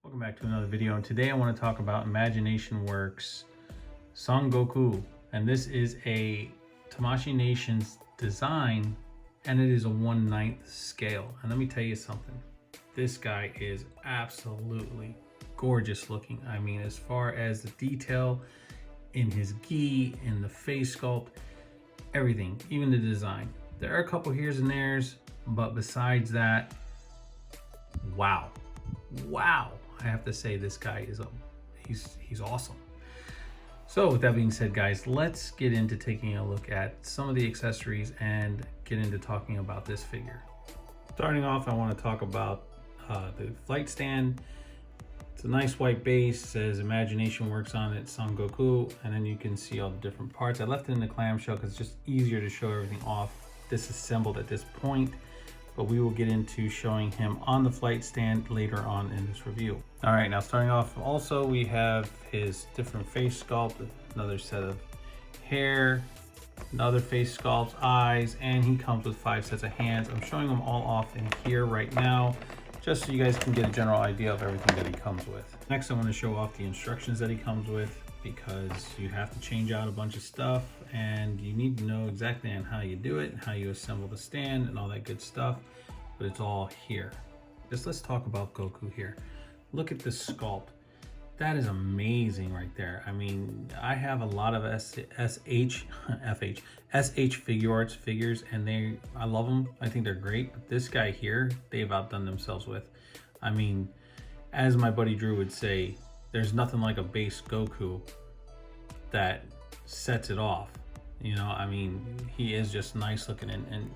Welcome back to another video, and today I want to talk about Imagination Works Son Goku, and this is a Tamashii Nations design, and it is a 1/9 scale. And let me tell you something, this guy is absolutely gorgeous looking. I mean, as far as the detail in his gi, in the face sculpt, everything, even the design. There are a couple here's and there's, but besides that, wow. I have to say this guy is he's awesome. So with that being said, guys, let's get into taking a look at some of the accessories and get into talking about this figure. Starting off, I want to talk about the flight stand. It's a nice white base, says Imagination Works on it, Son Goku, and then you can see all the different parts. I left it in the clamshell because it's just easier to show everything off disassembled at this point, but we will get into showing him on the flight stand later on in this review. All right, now starting off, also we have his different face sculpt, another set of hair, another face sculpt, eyes, and he comes with 5 sets of hands. I'm showing them all off in here right now, just so you guys can get a general idea of everything that he comes with. Next, I want to show off the instructions that he comes with, because you have to change out a bunch of stuff and you need to know exactly on how you do it, how you assemble the stand and all that good stuff, but it's all here. Just let's talk about Goku here. Look at this sculpt. That is amazing right there. I mean, I have a lot of SH figure arts figures, and I love them. I think they're great, but this guy here, they've outdone themselves with. I mean, as my buddy Drew would say, there's nothing like a base Goku that sets it off. You know, I mean, he is just nice looking, and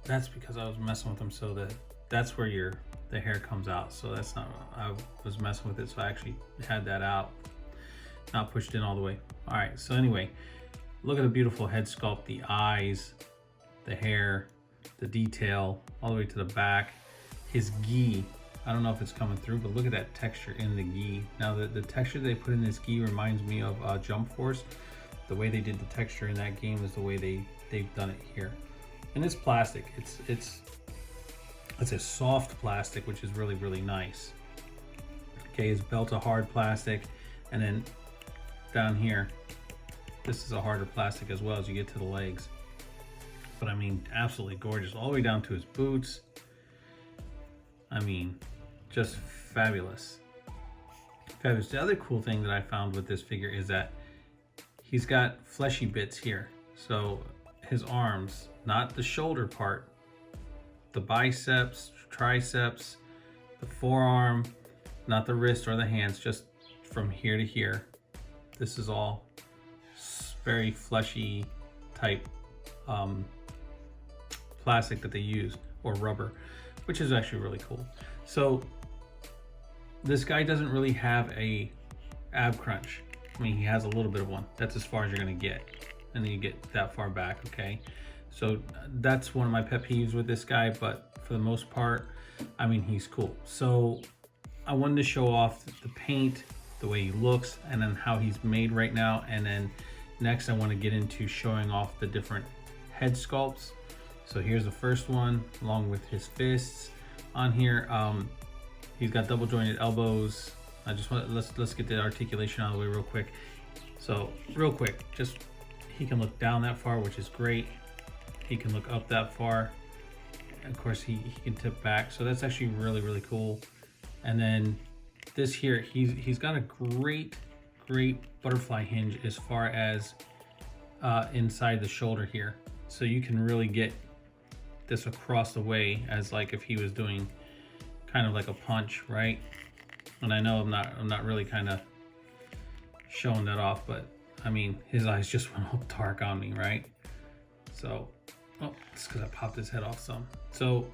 that's because I was messing with him, so that's where the hair comes out. So that's not, I was messing with it, so I actually had that out, not pushed in all the way. All right, so anyway, look at the beautiful head sculpt, the eyes, the hair, the detail, all the way to the back. His gi, I don't know if it's coming through, but look at that texture in the gi. Now the texture they put in this gi reminds me of Jump Force. The way they did the texture in that game is the way they've done it here. And it's plastic. It's a soft plastic, which is really nice. Okay, his belt's a hard plastic, and then down here, this is a harder plastic as well as you get to the legs. But I mean, absolutely gorgeous, all the way down to his boots. I mean, just fabulous. Fabulous. The other cool thing that I found with this figure is that he's got fleshy bits here. So his arms, not the shoulder part, the biceps, triceps, the forearm, not the wrist or the hands, just from here to here. This is all very fleshy type plastic that they use, or rubber, which is actually really cool. So this guy doesn't really have a ab crunch. I mean, he has a little bit of one. That's as far as you're gonna get. And then you get that far back, okay? So that's one of my pet peeves with this guy, but for the most part, I mean, he's cool. So I wanted to show off the paint, the way he looks, and then how he's made right now. And then next I wanna get into showing off the different head sculpts. So here's the first one, along with his fists on here. He's got double jointed elbows. I just want, let's get the articulation out of the way real quick. So real quick, just he can look down that far, which is great. He can look up that far. And of course, he can tip back. So that's actually really cool. And then this here, he's got a great butterfly hinge as far as inside the shoulder here. So you can really get this across the way as like if he was doing kind of like a punch, right? And I know I'm not really kind of showing that off, but I mean, his eyes just went all dark on me, right? So, oh, it's because I popped his head off some. So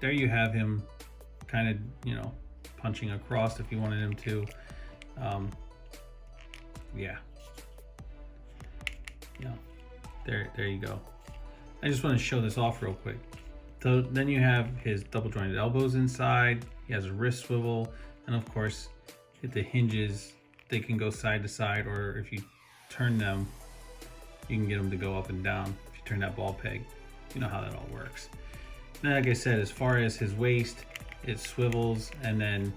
there you have him, kind of, you know, punching across if you wanted him to. Yeah, there you go. I just want to show this off real quick. So then you have his double jointed elbows inside. He has a wrist swivel, and of course, hit the hinges. They can go side to side, or if you turn them, you can get them to go up and down. If you turn that ball peg, you know how that all works. Now, like I said, as far as his waist, it swivels, and then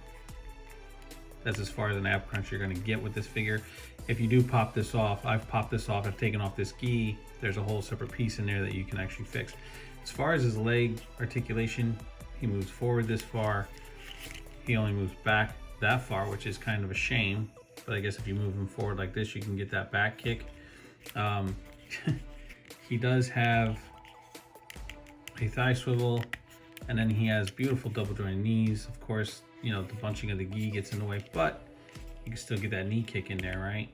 That's as far as an ab crunch you're going to get with this figure. If you do pop this off, I've popped this off, I've taken off this gi, there's a whole separate piece in there that you can actually fix. As far as his leg articulation, he moves forward this far, he only moves back that far, which is kind of a shame, but I guess if you move him forward like this, you can get that back kick. He does have a thigh swivel, and then he has beautiful double jointed knees. Of course, you know, the bunching of the gi gets in the way, but you can still get that knee kick in there, right?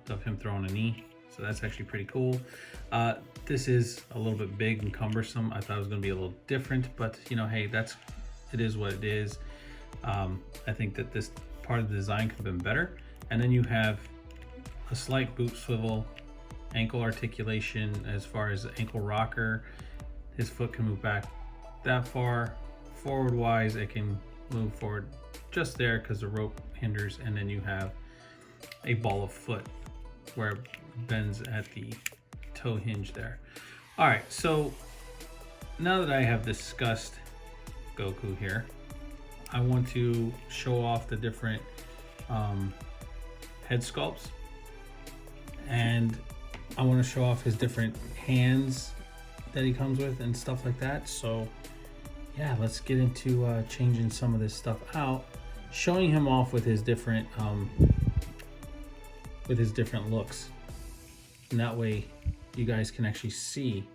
Of him throwing a knee. So that's actually pretty cool. This is a little bit big and cumbersome. I thought it was going to be a little different, but you know, hey, it is what it is. I think that this part of the design could have been better. And then you have a slight boot swivel, ankle articulation as far as the ankle rocker. His foot can move back that far. Forward wise, it can move forward just there because the rope hinders, and then you have a ball of foot where it bends at the toe hinge there. All right, so now that I have discussed Goku here, I want to show off the different head sculpts, and I want to show off his different hands that he comes with and stuff like that. So yeah, let's get into changing some of this stuff out, showing him off with his different looks, and that way you guys can actually see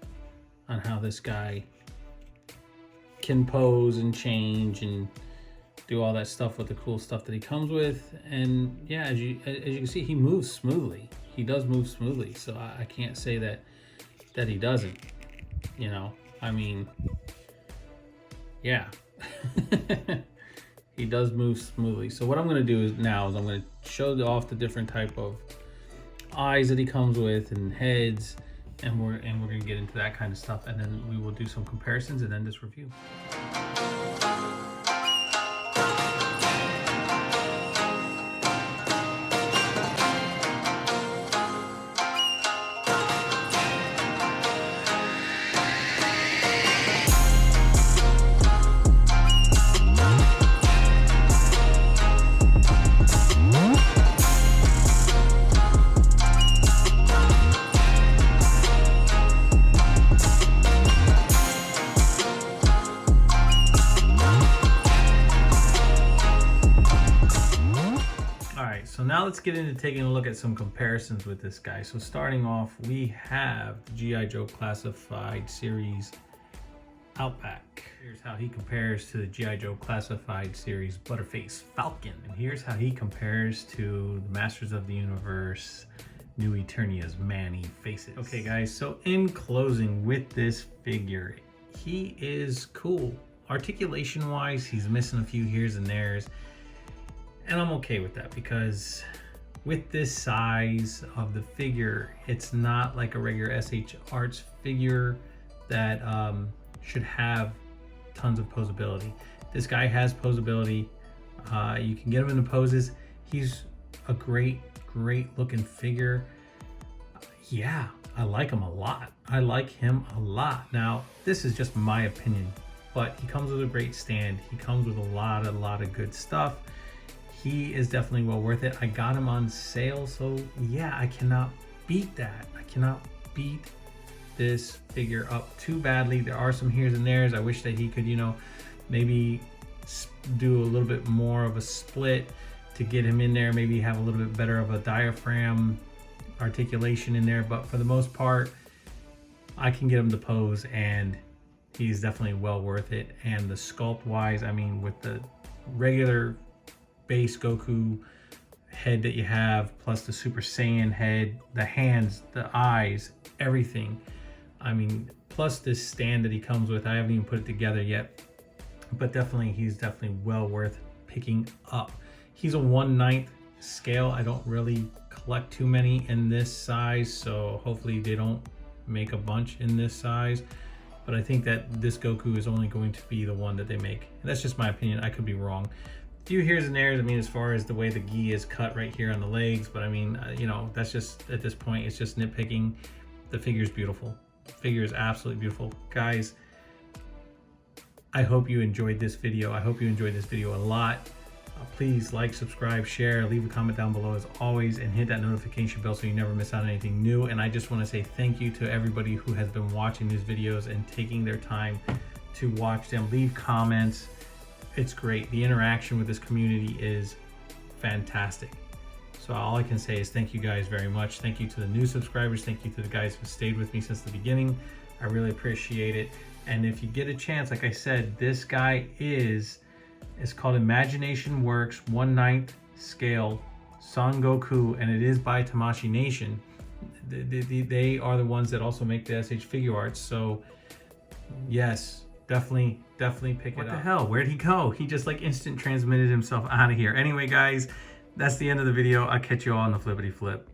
on how this guy can pose and change and do all that stuff with the cool stuff that he comes with. And yeah, as you can see, he moves smoothly. He does move smoothly, so I can't say that he doesn't, you know. I mean, yeah. He does move smoothly. So what I'm going to do now is I'm going to show off the different type of eyes that he comes with and heads, and we're going to get into that kind of stuff, and then we will do some comparisons and then this review. So now let's get into taking a look at some comparisons with this guy. So starting off, we have the G.I. Joe Classified Series Outback. Here's how he compares to the G.I. Joe Classified Series Butterface Falcon. And here's how he compares to the Masters of the Universe New Eternia's Manny Faces. Okay guys, so in closing with this figure, he is cool. Articulation wise, he's missing a few here's and there's. And I'm okay with that, because with this size of the figure, it's not like a regular SH Arts figure that should have tons of posability. This guy has posability. You can get him into poses. He's a great looking figure. Yeah, I like him a lot. I like him a lot. Now, this is just my opinion, but he comes with a great stand. He comes with a lot of good stuff. He is definitely well worth it. I got him on sale, so yeah, I cannot beat that. I cannot beat this figure up too badly. There are some here's and there's. I wish that he could, you know, maybe do a little bit more of a split to get him in there, maybe have a little bit better of a diaphragm articulation in there, but for the most part, I can get him to pose, and he's definitely well worth it. And the sculpt wise, I mean, with the regular base Goku head that you have, plus the Super Saiyan head, the hands, the eyes, everything. I mean, plus this stand that he comes with. I haven't even put it together yet, but definitely, he's definitely well worth picking up. He's a 1/9 scale. I don't really collect too many in this size, so hopefully they don't make a bunch in this size. But I think that this Goku is only going to be the one that they make. And that's just my opinion. I could be wrong. Few here's and there's, I mean, as far as the way the gi is cut right here on the legs, but I mean, you know, that's just, at this point, it's just nitpicking. The figure's beautiful. The figure is absolutely beautiful. Guys, I hope you enjoyed this video. I hope you enjoyed this video a lot. Please like, subscribe, share, leave a comment down below as always, and hit that notification bell so you never miss out on anything new. And I just want to say thank you to everybody who has been watching these videos and taking their time to watch them. Leave comments. It's great. The interaction with this community is fantastic. So all I can say is thank you guys very much. Thank you to the new subscribers. Thank you to the guys who stayed with me since the beginning. I really appreciate it. And if you get a chance, like I said, this guy is called Imagination Works 1/9 scale Son Goku, and it is by Tamashii Nation. They are the ones that also make the SH figure arts. So yes, definitely pick it up. What the hell? Where'd he go? He just like instant transmitted himself out of here. Anyway, guys, that's the end of the video. I'll catch you all on the flippity flip.